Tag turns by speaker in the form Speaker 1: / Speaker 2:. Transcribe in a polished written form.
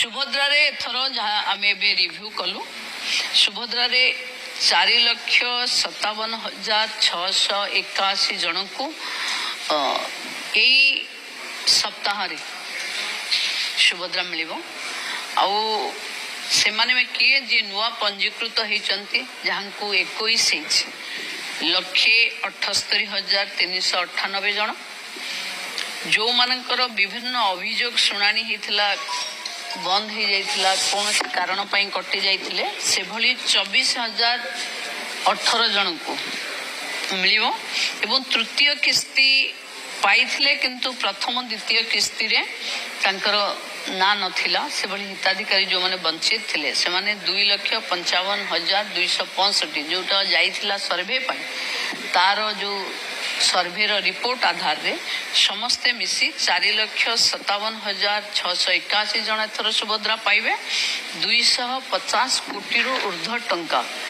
Speaker 1: सुभद्रा रे एथर जहाँ आम ए रिव्यू कलु सुभद्रा रे 4,57,681 जन को यही सप्ताह रे सुभद्रा मिल से माने में किए जी नुआ पंजीकृत होती जहाँ को 21,78,398 जन जो मानकर विभिन्न अभियोग शुणानी होता बंद हो जाइथिला कौन कारण पाई कटि जाइथिले से भली 24,018 जन को मिलिबो एवं तृतीय किस्ती पाइथिले किंतु प्रथम द्वितीय किस्ती रे तांकर ना नथिला से भली हिताधिकारी जो माने वंचित थिले से माने 2,55,265 जोटा जाइथिला सर्वे पाई तार जो सर्वे रिपोर्ट आधार रे समस्ते मिसी 4,57,681 जन एथर सुभद्रा पाइबे 250 कोटी ऊर्ध्व टंका